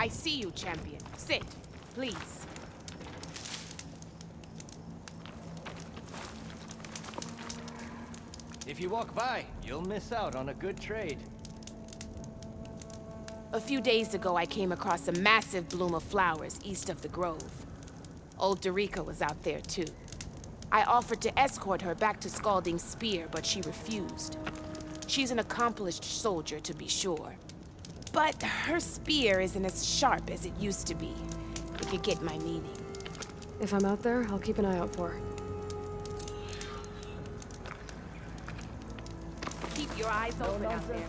I see you, champion. Sit, please. If you walk by, you'll miss out on a good trade. A few days ago, I came across a massive bloom of flowers east of the grove. Old Dorica was out there, too. I offered to escort her back to Scalding Spear, but she refused. She's an accomplished soldier, to be sure. But her spear isn't as sharp as it used to be, if you get my meaning. If I'm out there, I'll keep an eye out for her. Keep your eyes open out there.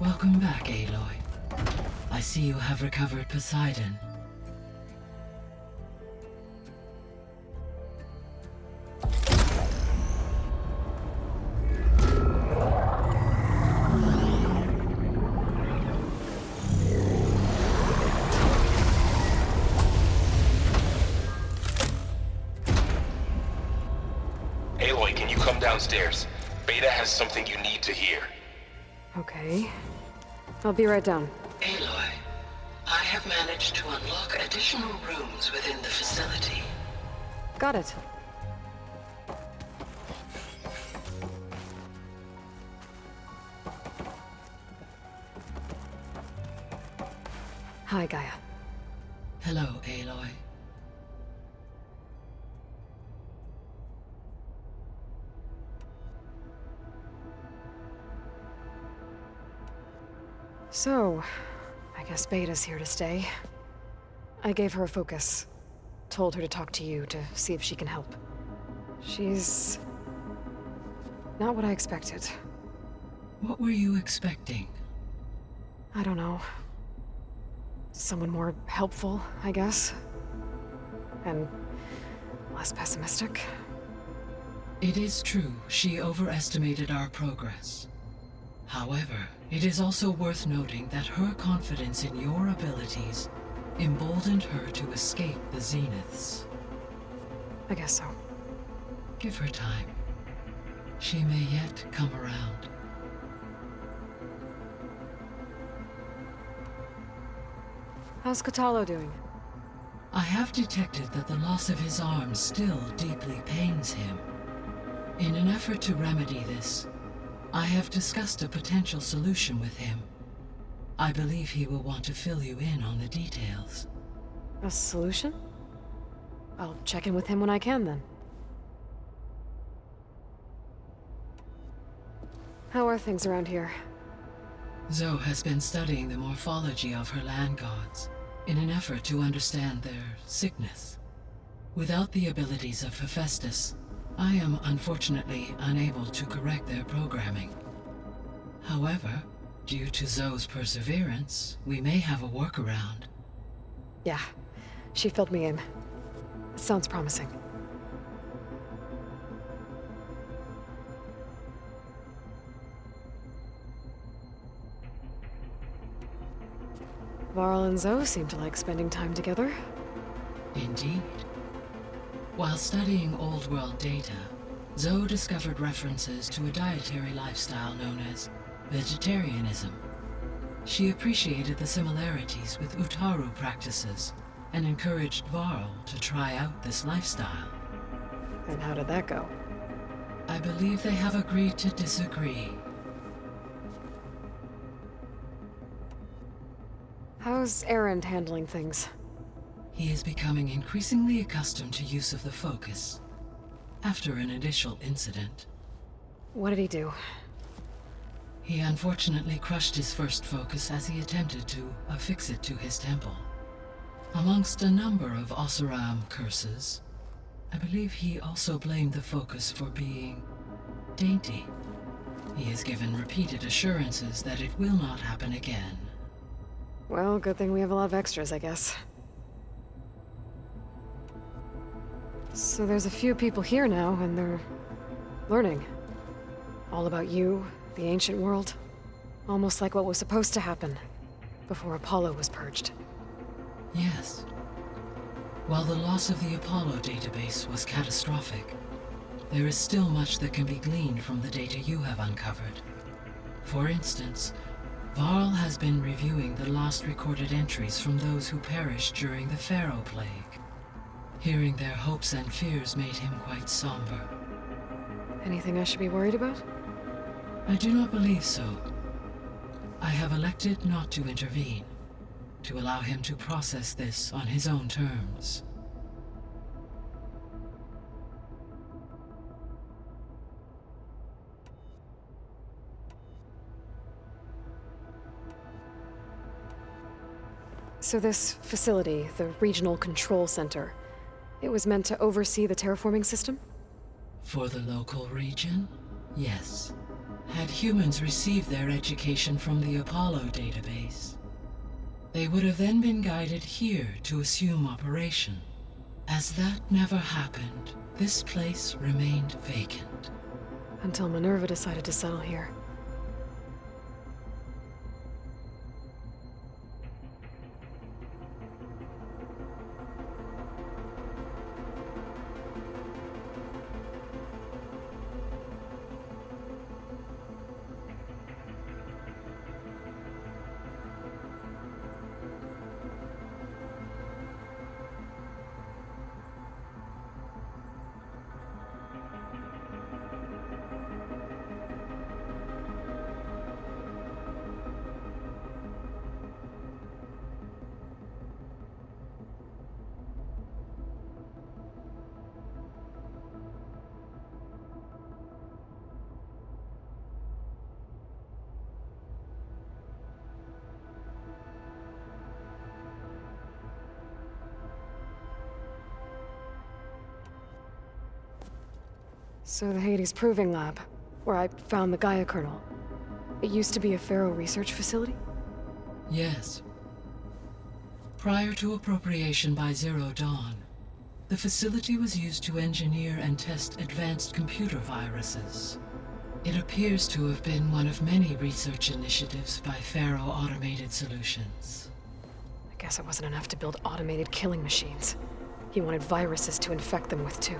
Welcome back, Aloy. I see you have recovered Poseidon. Aloy, can you come downstairs? Beta has something you need to hear. Okay. I'll be right down. Aloy, I have managed to unlock additional rooms within the facility. Got it. Hi, Gaia. Hello, Aloy. So, I guess Beta's here to stay. I gave her a focus. Told her to talk to you to see if she can help. She's... not what I expected. What were you expecting? I don't know. Someone more helpful, I guess. And less pessimistic. It is true, she overestimated our progress. However, it is also worth noting that her confidence in your abilities emboldened her to escape the Zeniths. I guess so. Give her time. She may yet come around. How's Katalo doing? I have detected that the loss of his arm still deeply pains him. In an effort to remedy this, I have discussed a potential solution with him. I believe he will want to fill you in on the details. A solution? I'll check in with him when I can, then. How are things around here? Zoe has been studying the morphology of her land gods in an effort to understand their sickness. Without the abilities of Hephaestus, I am unfortunately unable to correct their programming. However, due to Zoe's perseverance, we may have a workaround. Yeah, she filled me in. It sounds promising. Varl and Zoe seem to like spending time together. Indeed. While studying Old World data, Zoe discovered references to a dietary lifestyle known as vegetarianism. She appreciated the similarities with Utaru practices and encouraged Varl to try out this lifestyle. And how did that go? I believe they have agreed to disagree. How's Erend handling things? He is becoming increasingly accustomed to use of the focus. After an initial incident, What did he do? he unfortunately crushed his first focus as he attempted to affix it to his temple. Amongst a number of Oseram curses, I believe he also blamed the focus for being dainty. He has given repeated assurances that it will not happen again. Well, good thing we have a lot of extras, I guess. So there's a few people here now, and they're learning. All about you, the ancient world. Almost like what was supposed to happen before Apollo was purged. Yes. While the loss of the Apollo database was catastrophic, there is still much that can be gleaned from the data you have uncovered. For instance, Varl has been reviewing the last recorded entries from those who perished during the Pharaoh Plague. Hearing their hopes and fears made him quite somber. Anything I should be worried about? I do not believe so. I have elected not to intervene, to allow him to process this on his own terms. So this facility, the Regional Control Center, it was meant to oversee the terraforming system? For the local region, yes. Had humans received their education from the Apollo database, they would have then been guided here to assume operation. As that never happened, this place remained vacant. Until Minerva decided to settle here. So the Hades Proving Lab, where I found the Gaia kernel. It used to be a Pharaoh research facility? Yes. Prior to appropriation by Zero Dawn, the facility was used to engineer and test advanced computer viruses. It appears to have been one of many research initiatives by Pharaoh Automated Solutions. I guess it wasn't enough to build automated killing machines. He wanted viruses to infect them with too.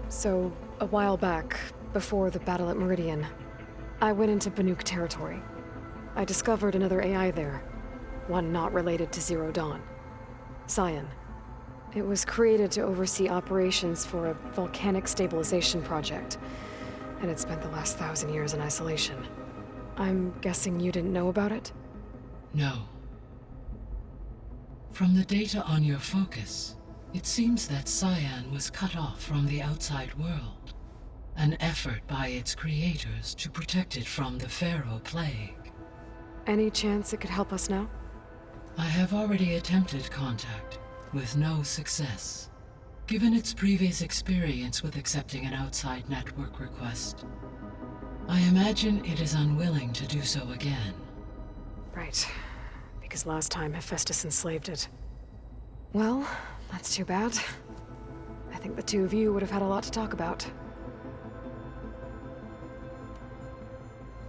So, a while back, before the battle at Meridian, I went into Banuk territory. I discovered another AI there, one not related to Zero Dawn. Cyan. It was created to oversee operations for a volcanic stabilization project, and it spent the last 1,000 years in isolation. I'm guessing you didn't know about it? No. From the data on your focus, it seems that Cyan was cut off from the outside world. An effort by its creators to protect it from the Pharaoh Plague. Any chance it could help us now? I have already attempted contact, with no success. Given its previous experience with accepting an outside network request, I imagine it is unwilling to do so again. Right. Because last time Hephaestus enslaved it. Well, that's too bad. I think the two of you would have had a lot to talk about.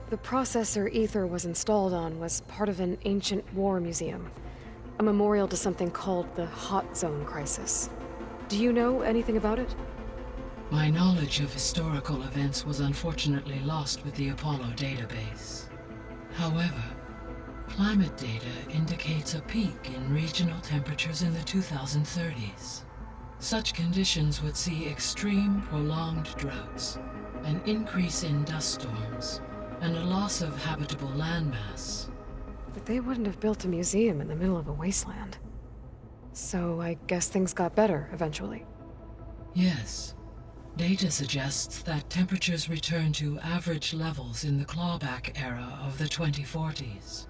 The processor Ether was installed on was part of an ancient war museum. A memorial to something called the Hot Zone Crisis. Do you know anything about it? My knowledge of historical events was unfortunately lost with the Apollo database. However, climate data indicates a peak in regional temperatures in the 2030s. Such conditions would see extreme, prolonged droughts, an increase in dust storms, and a loss of habitable landmass. But they wouldn't have built a museum in the middle of a wasteland. So I guess things got better eventually. Yes. Data suggests that temperatures returned to average levels in the clawback era of the 2040s.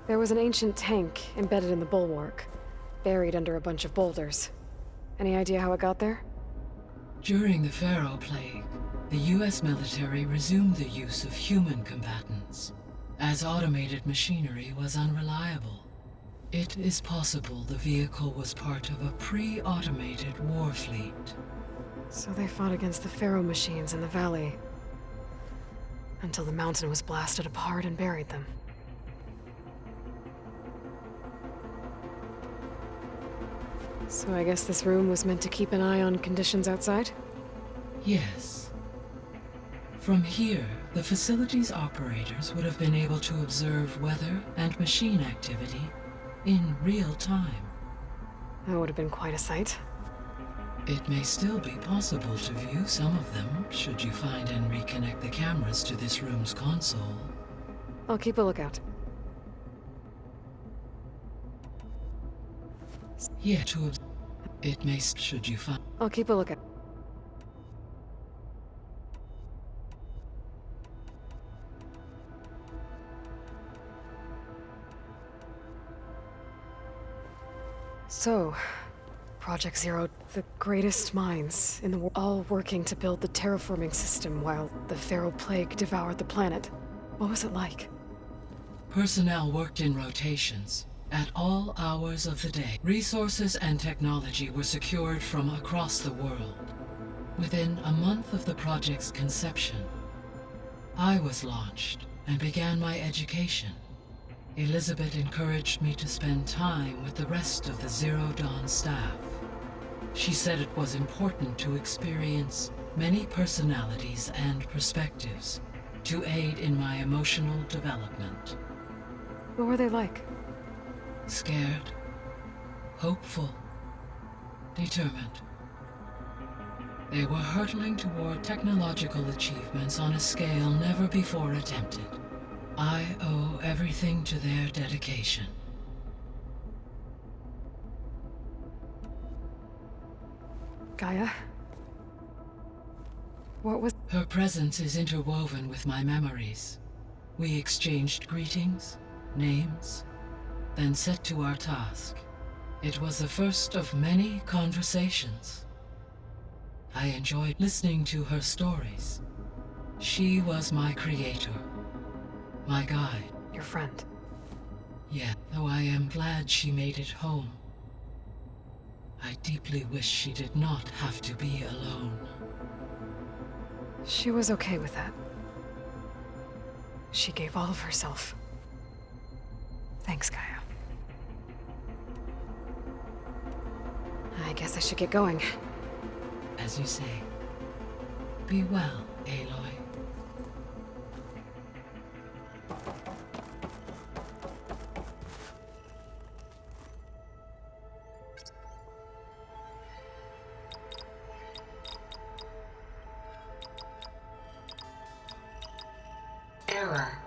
There was an ancient tank embedded in the bulwark, buried under a bunch of boulders. Any idea how it got there? During the Pharaoh Plague, the US military resumed the use of human combatants, as automated machinery was unreliable. It is possible the vehicle was part of a pre-automated war fleet. So they fought against the Pharaoh machines in the valley, until the mountain was blasted apart and buried them. So I guess this room was meant to keep an eye on conditions outside? Yes. From here, the facility's operators would have been able to observe weather and machine activity in real time. That would have been quite a sight. It may still be possible to view some of them, should you find and reconnect the cameras to this room's console. I'll keep a lookout. Yeah, it may, should you find... I'll keep a lookout. So, Project Zero, the greatest minds in the world, all working to build the terraforming system while the Pharaoh Plague devoured the planet. What was it like? Personnel worked in rotations, at all hours of the day. Resources and technology were secured from across the world. Within a month of the project's conception, I was launched and began my education. Elizabeth encouraged me to spend time with the rest of the Zero Dawn staff. She said it was important to experience many personalities and perspectives to aid in my emotional development. What were they like? Scared, hopeful, determined. They were hurtling toward technological achievements on a scale never before attempted. I owe everything to their dedication. Gaia? What was... Her presence is interwoven with my memories. We exchanged greetings, names, then set to our task. It was the first of many conversations. I enjoyed listening to her stories. She was my creator, my guide. Your friend? Yet, though I am glad she made it home, I deeply wish she did not have to be alone. She was okay with that. She gave all of herself. Thanks, Gaia. I guess I should get going. As you say, be well, Aloy. Error.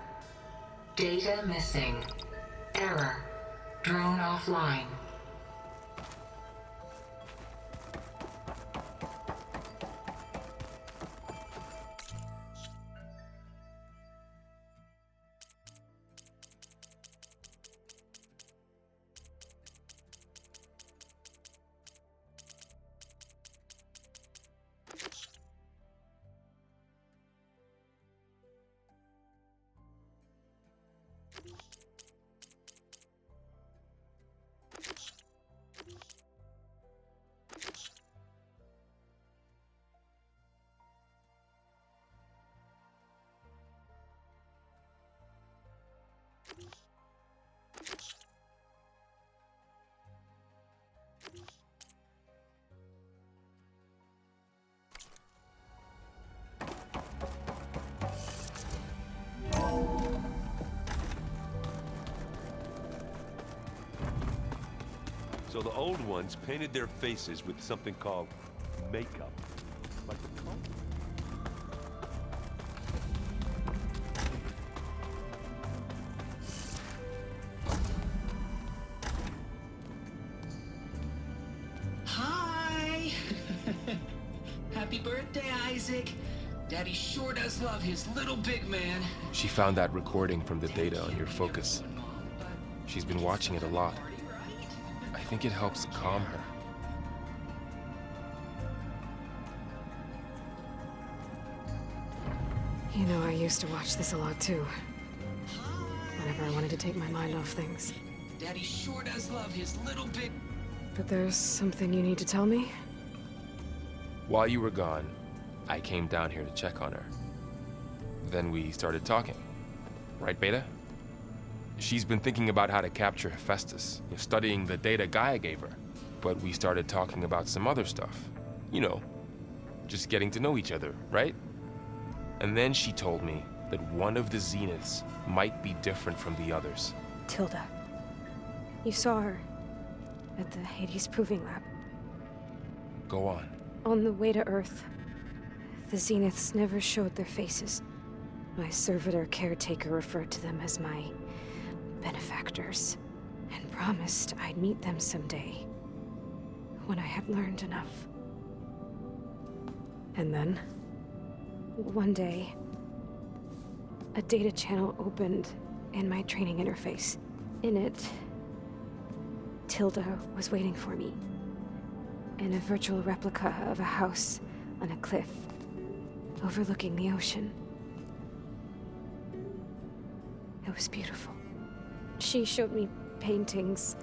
Data missing. Error. Drone offline. So the old ones painted their faces with something called makeup. Like the color? sick? Daddy sure does love his little big man. She found that recording from the data on your focus. She's been watching it a lot. I think it helps calm her. You know, I used to watch this a lot too. Whenever I wanted to take my mind off things. Daddy sure does love his little big... But there's something you need to tell me? While you were gone, I came down here to check on her. Then we started talking. Right, Beta? She's been thinking about how to capture Hephaestus, studying the data Gaia gave her. But we started talking about some other stuff. You know, just getting to know each other, right? And then she told me that one of the Zeniths might be different from the others. Tilda. You saw her at the Hades Proving Lab. Go on. On the way to Earth, the Zeniths never showed their faces. My servitor caretaker referred to them as my benefactors, and promised I'd meet them someday, when I had learned enough. And then? One day, a data channel opened in my training interface. In it, Tilda was waiting for me, in a virtual replica of a house on a cliff, overlooking the ocean. It was beautiful. She showed me paintings,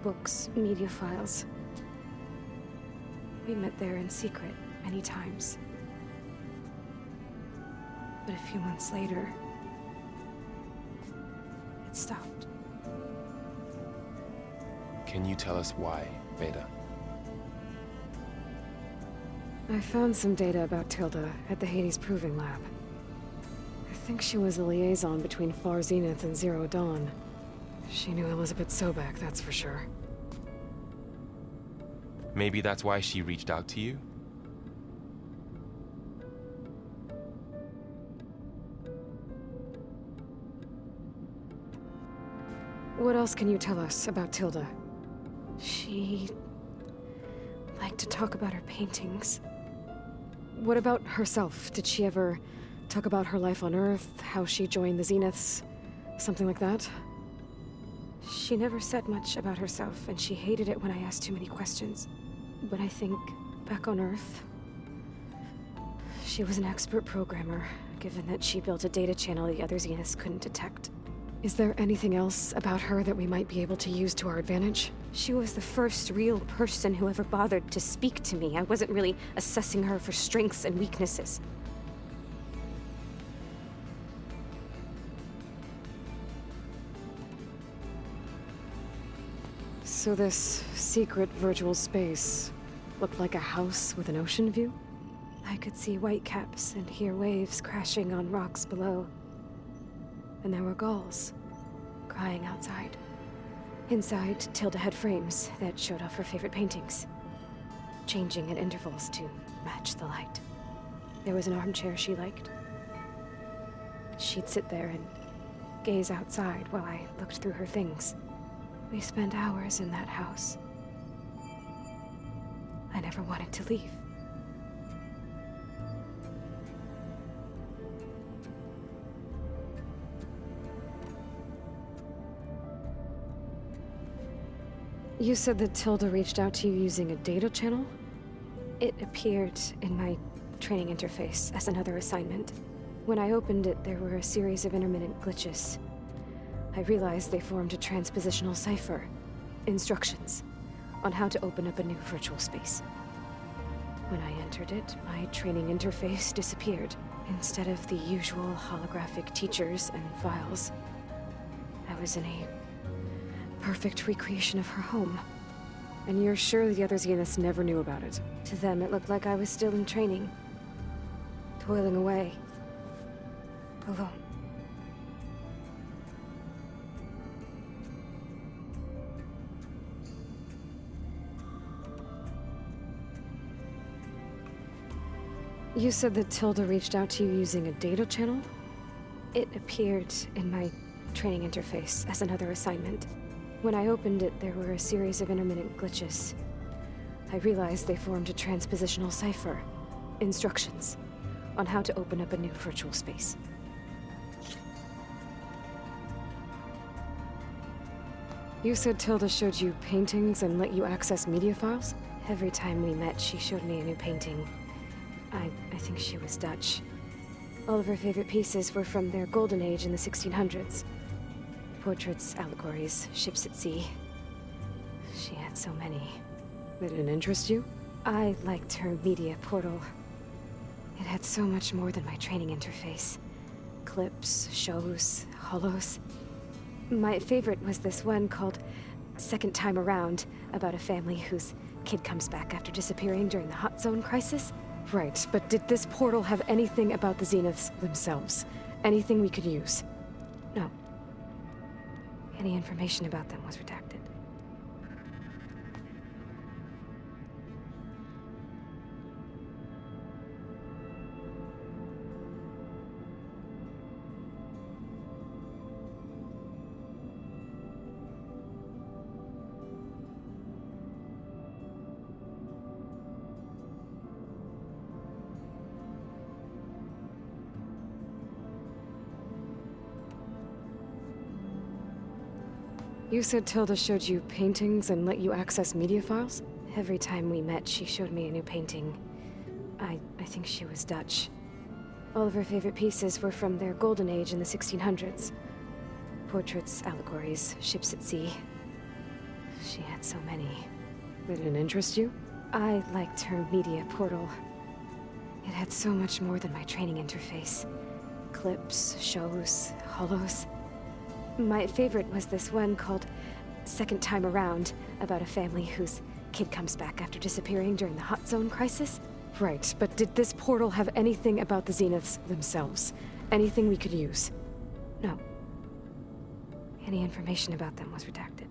books, media files. We met there in secret many times. But a few months later, it stopped. Can you tell us why, Beta? I found some data about Tilda at the Hades Proving Lab. I think she was the liaison between Far Zenith and Zero Dawn. She knew Elizabeth Sobek, that's for sure. Maybe that's why she reached out to you? What else can you tell us about Tilda? She liked to talk about her paintings. What about herself? Did she ever talk about her life on Earth, how she joined the Zeniths, something like that? She never said much about herself, and she hated it when I asked too many questions. But I think, back on Earth, she was an expert programmer, given that she built a data channel the other Zeniths couldn't detect. Is there anything else about her that we might be able to use to our advantage? She was the first real person who ever bothered to speak to me. I wasn't really assessing her for strengths and weaknesses. So this secret virtual space looked like a house with an ocean view? I could see whitecaps and hear waves crashing on rocks below. And there were gulls crying outside. Inside, Tilda had frames that showed off her favorite paintings, changing at intervals to match the light. There was an armchair she liked. She'd sit there and gaze outside while I looked through her things. We spent hours in that house. I never wanted to leave. You said that Tilda reached out to you using a data channel? It appeared in my training interface as another assignment. When I opened it, there were a series of intermittent glitches. I realized they formed a transpositional cipher, instructions on how to open up a new virtual space. When I entered it, my training interface disappeared. Instead of the usual holographic teachers and files, I was in a perfect recreation of her home. And you're sure the other Zeniths never knew about it? To them, it looked like I was still in training, toiling away, alone. You said that Tilda reached out to you using a data channel? It appeared in my training interface as another assignment. When I opened it, there were a series of intermittent glitches. I realized they formed a transpositional cipher, instructions on how to open up a new virtual space. You said Tilda showed you paintings and let you access media files? Every time we met, she showed me a new painting. I think she was Dutch. All of her favorite pieces were from their golden age in the 1600s. Portraits, allegories, ships at sea. She had so many. They didn't interest you? I liked her media portal. It had so much more than my training interface. Clips, shows, holos. My favorite was this one called Second Time Around, about a family whose kid comes back after disappearing during the Hot Zone crisis. Right, but did this portal have anything about the Zeniths themselves? Anything we could use? No. Any information about them was redacted. You said Tilda showed you paintings and let you access media files? Every time we met, she showed me a new painting. I think she was Dutch. All of her favorite pieces were from their golden age in the 1600s. Portraits, allegories, ships at sea. She had so many. They didn't interest you? I liked her media portal. It had so much more than my training interface. Clips, shows, holos. My favorite was this one called Second Time Around, about a family whose kid comes back after disappearing during the Hot Zone crisis. Right, but did this portal have anything about the Zeniths themselves? Anything we could use? No. Any information about them was redacted.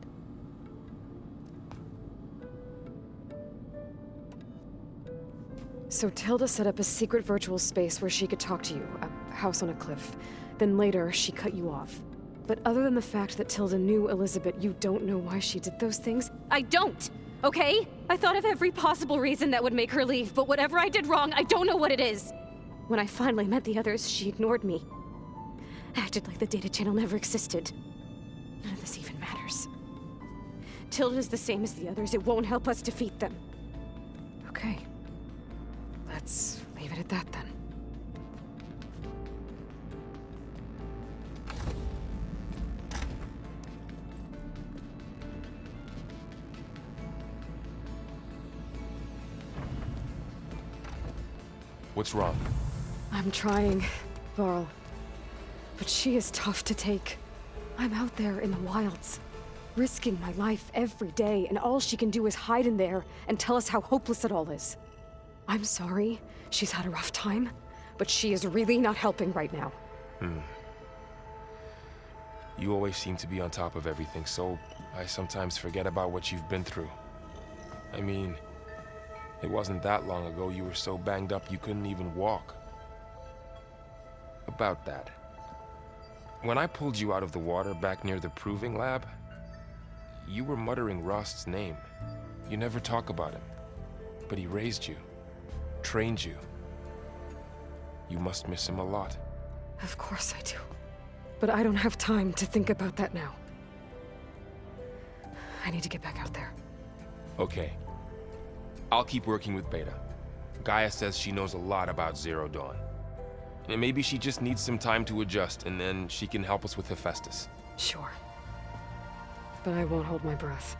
So Tilda set up a secret virtual space where she could talk to you, a house on a cliff. Then later, she cut you off. But other than the fact that Tilda knew Elizabeth, you don't know why she did those things? I don't! Okay? I thought of every possible reason that would make her leave, but whatever I did wrong, I don't know what it is. When I finally met the others, she ignored me. Acted like the data channel never existed. None of this even matters. Tilda's the same as the others. It won't help us defeat them. Okay. Let's leave it at that then. What's wrong? I'm trying, Varl. But she is tough to take. I'm out there in the wilds, risking my life every day, and all she can do is hide in there and tell us how hopeless it all is. I'm sorry, she's had a rough time, but she is really not helping right now. You always seem to be on top of everything, so I sometimes forget about what you've been through. I mean, it wasn't that long ago you were so banged up you couldn't even walk. About that. When I pulled you out of the water back near the proving lab, you were muttering Rost's name. You never talk about him. But he raised you, trained you. You must miss him a lot. Of course I do. But I don't have time to think about that now. I need to get back out there. Okay. I'll keep working with Beta. Gaia says she knows a lot about Zero Dawn. And maybe she just needs some time to adjust, and then she can help us with Hephaestus. Sure. But I won't hold my breath.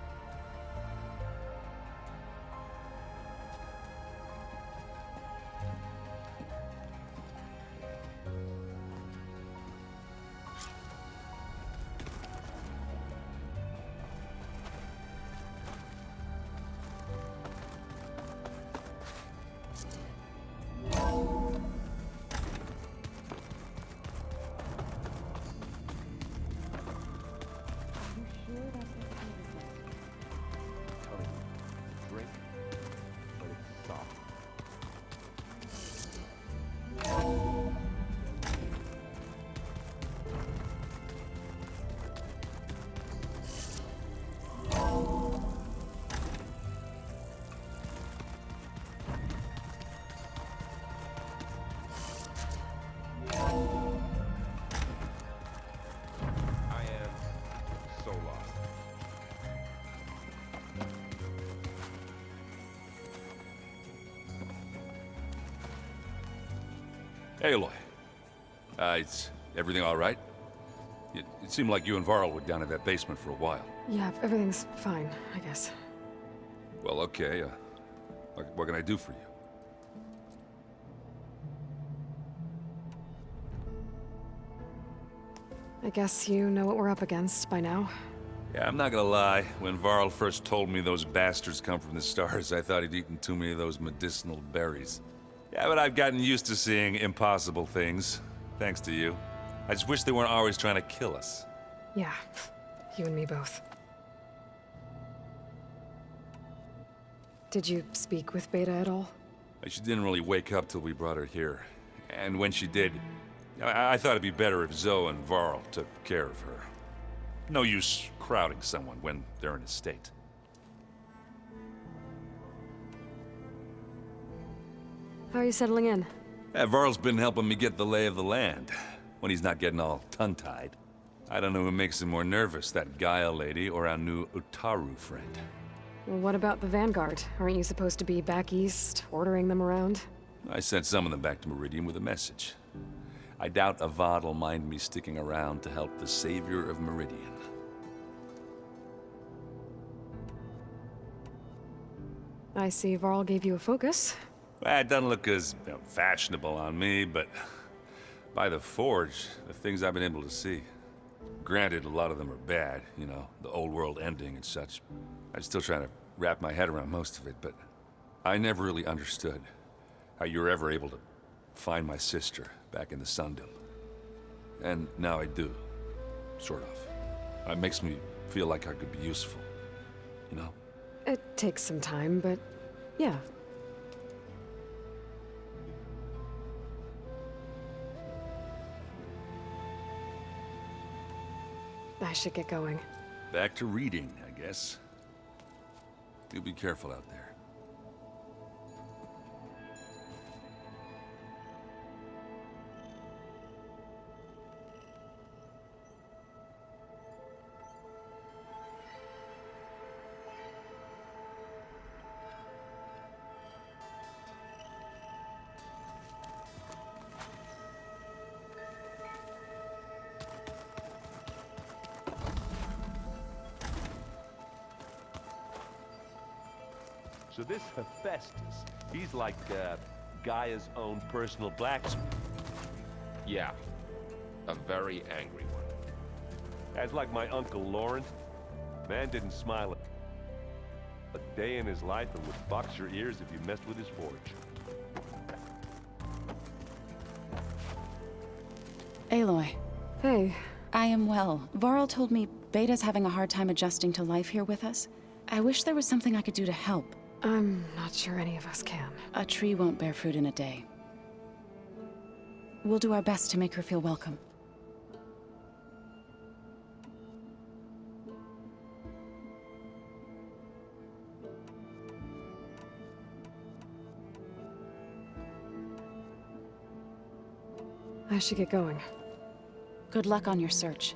Aloy. Is everything all right? It seemed like you and Varl were down in that basement for a while. Yeah, everything's fine, I guess. Well, okay. What can I do for you? I guess you know what we're up against by now. Yeah, I'm not gonna lie. When Varl first told me those bastards come from the stars, I thought he'd eaten too many of those medicinal berries. Yeah, but I've gotten used to seeing impossible things, thanks to you. I just wish they weren't always trying to kill us. Yeah, you and me both. Did you speak with Beta at all? She didn't really wake up till we brought her here. And when she did, I thought it'd be better if Zoe and Varl took care of her. No use crowding someone when they're in a state. How are you settling in? Varl's been helping me get the lay of the land, when he's not getting all tongue-tied. I don't know who makes him more nervous, that Gaia lady or our new Utaru friend. Well, what about the Vanguard? Aren't you supposed to be back east, ordering them around? I sent some of them back to Meridian with a message. I doubt Avad will mind me sticking around to help the savior of Meridian. I see Varl gave you a focus. Well, it doesn't look as fashionable on me, but by the Forge, the things I've been able to see. Granted, a lot of them are bad, you know, the old world ending and such. I'm still trying to wrap my head around most of it, but I never really understood how you were ever able to find my sister back in the Sundom. And now I do, sort of. It makes me feel like I could be useful, you know? It takes some time, but yeah. I should get going. Back to reading, I guess. You be careful out there. So this Hephaestus, he's like Gaia's own personal blacksmith. Yeah. A very angry one. As like my Uncle Laurent. Man didn't smile a day in his life and would box your ears if you messed with his forge. Aloy. Hey. I am well. Varl told me Beta's having a hard time adjusting to life here with us. I wish there was something I could do to help. I'm not sure any of us can. A tree won't bear fruit in a day. We'll do our best to make her feel welcome. I should get going. Good luck on your search.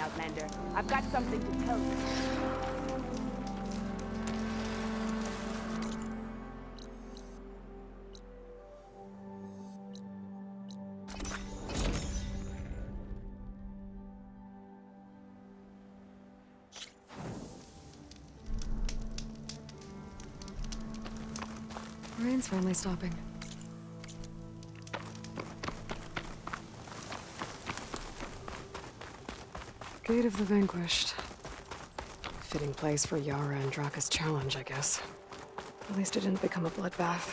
Outlander. I've got something to tell you. Rain's finally stopping. Gate of the Vanquished. Fitting place for Yara and Draka's challenge, I guess. At least it didn't become a bloodbath.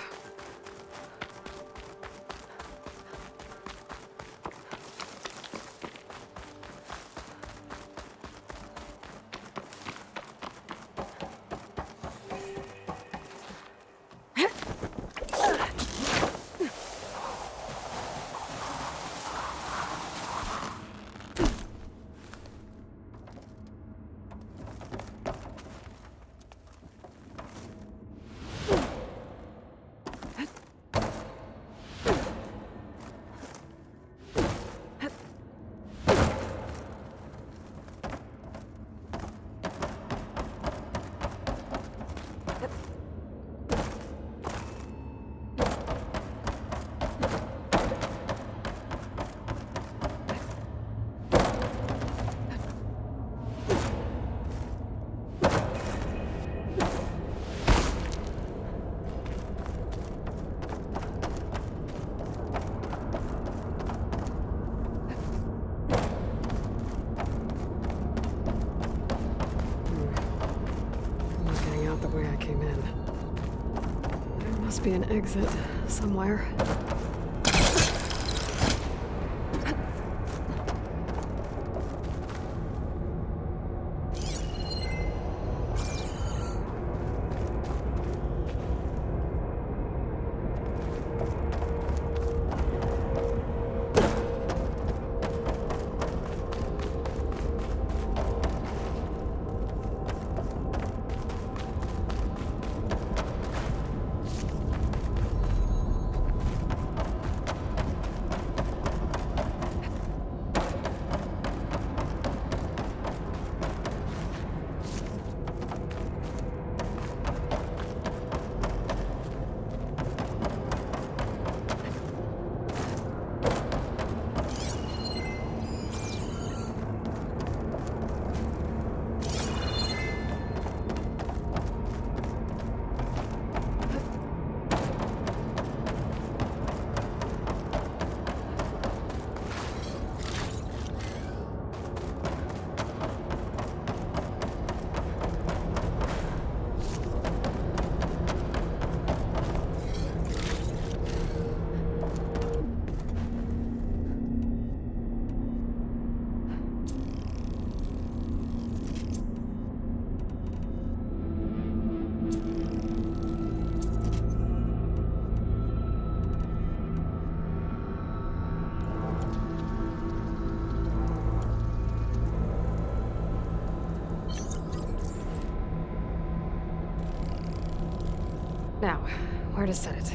The way I came in. There must be an exit somewhere. Now, where to set it?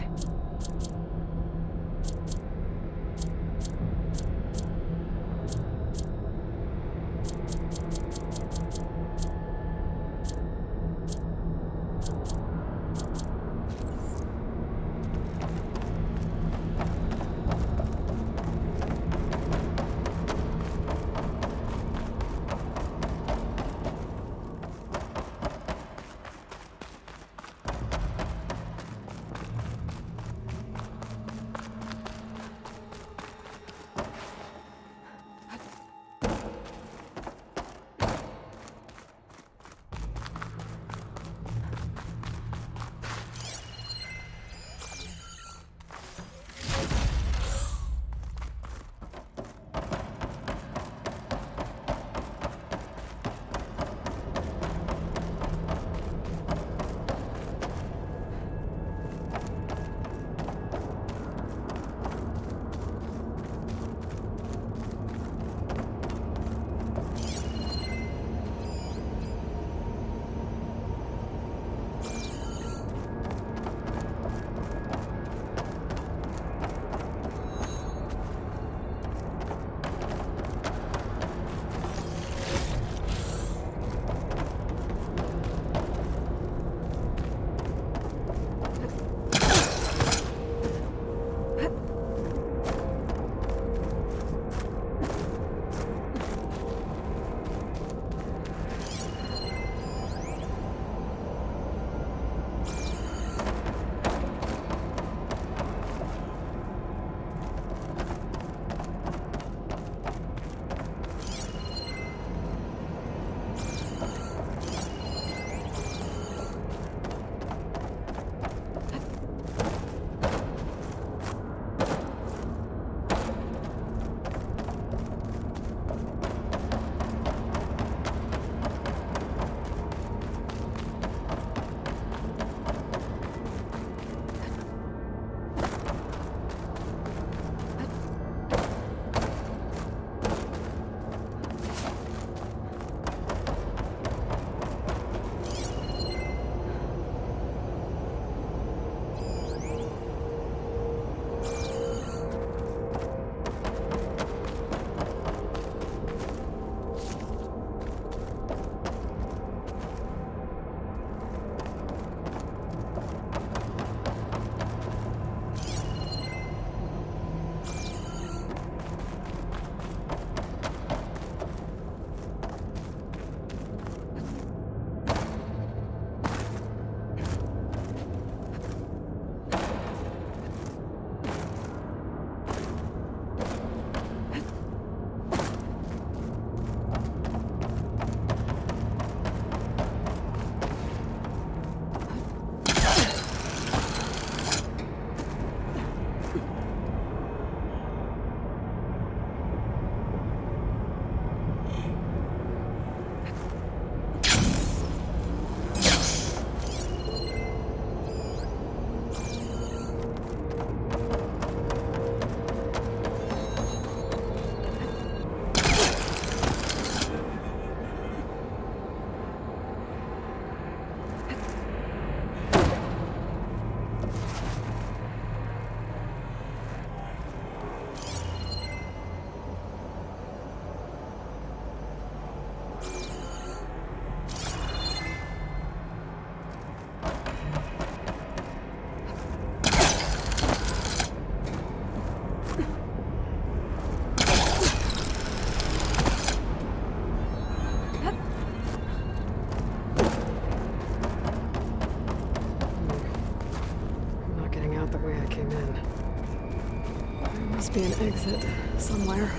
must be an exit somewhere.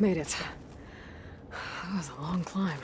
Made it. That was a long climb.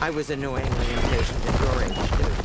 I was annoyingly impatient at your age, too.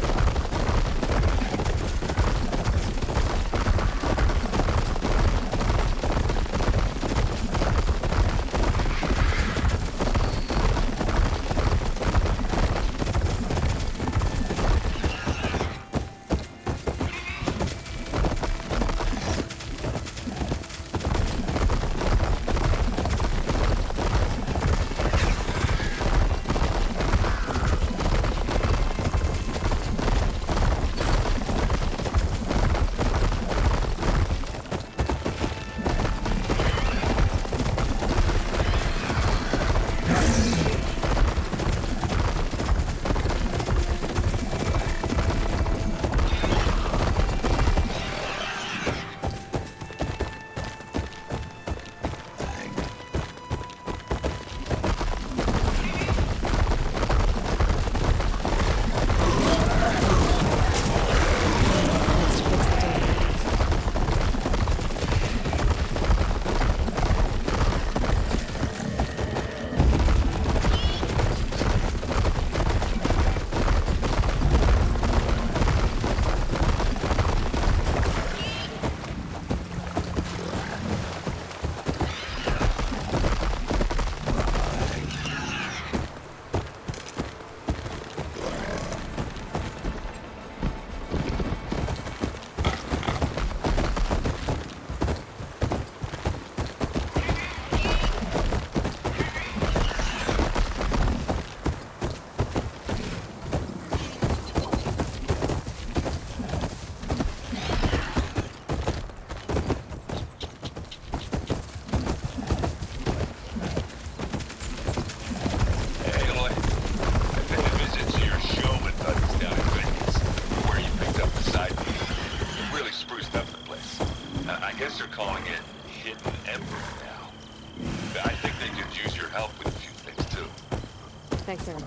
Thanks, Aaron.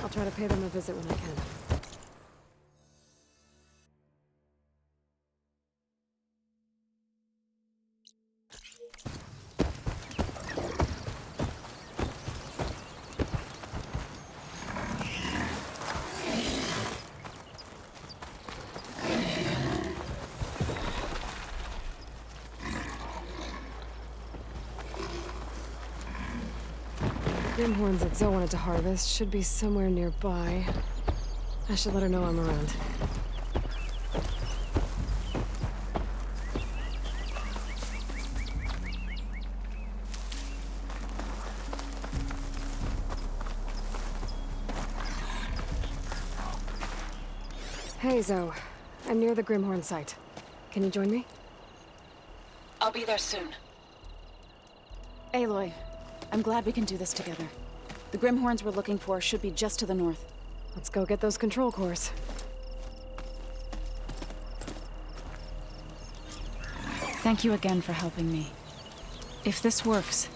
I'll try to pay them a visit when I can. Grimhorns that Zoe wanted to harvest should be somewhere nearby. I should let her know I'm around. Hey, Zoe. I'm near the Grimhorn site. Can you join me? I'll be there soon. Aloy, I'm glad we can do this together. The Grimhorns we're looking for should be just to the north. Let's go get those control cores. Thank you again for helping me. If this works,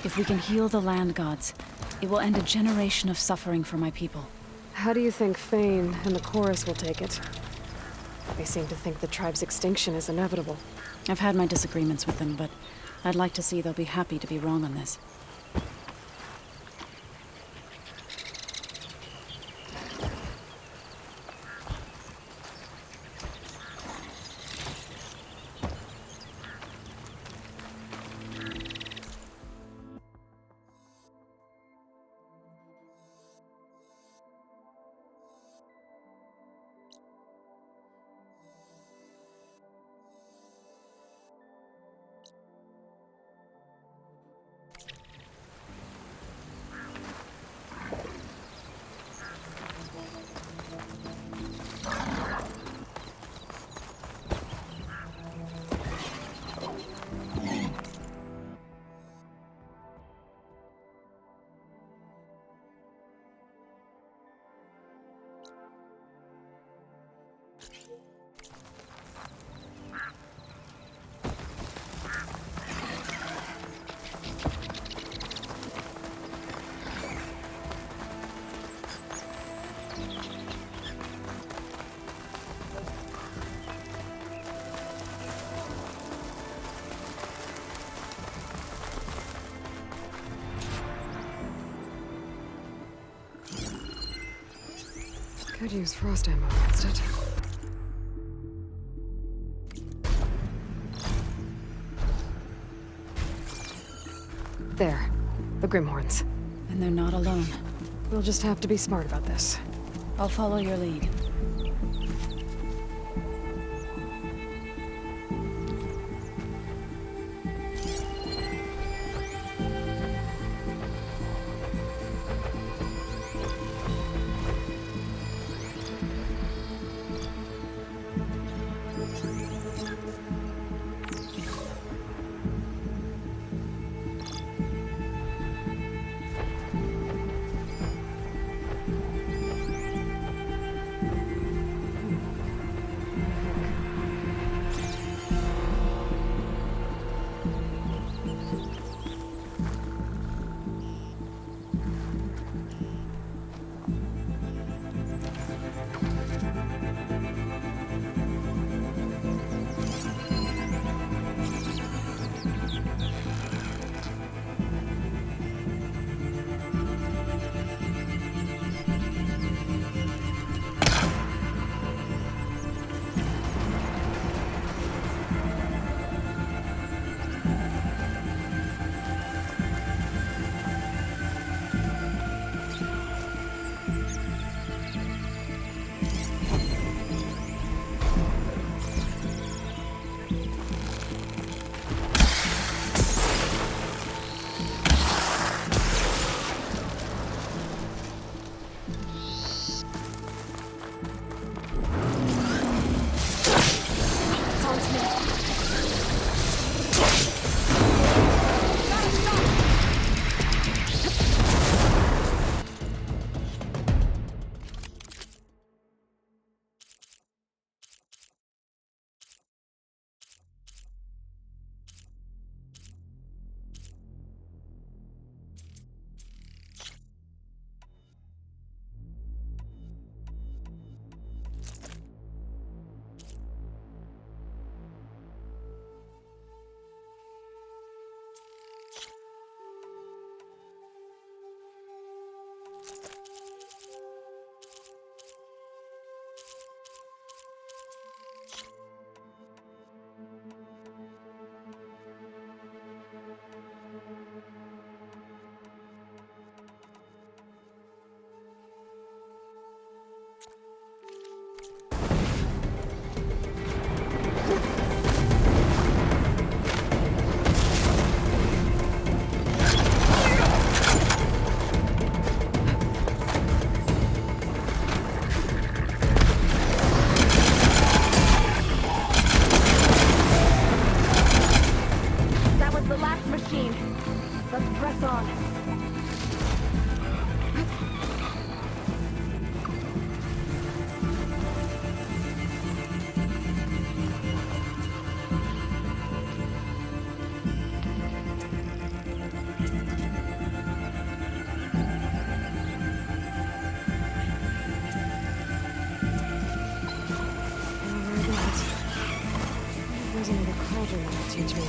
if we can heal the land gods, it will end a generation of suffering for my people. How do you think Fane and the Chorus will take it? They seem to think the tribe's extinction is inevitable. I've had my disagreements with them, but I'd like to see they'll be happy to be wrong on this. Could use frost ammo against it. There. The Grimhorns. And they're not alone. We'll just have to be smart about this. I'll follow your lead. There's another cauldron that'll teach me.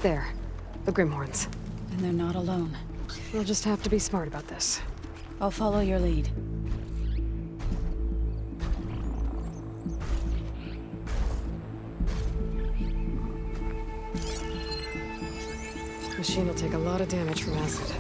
There. The Grimhorns. And they're not alone. We'll just have to be smart about this. I'll follow your lead. Machine will take a lot of damage from acid.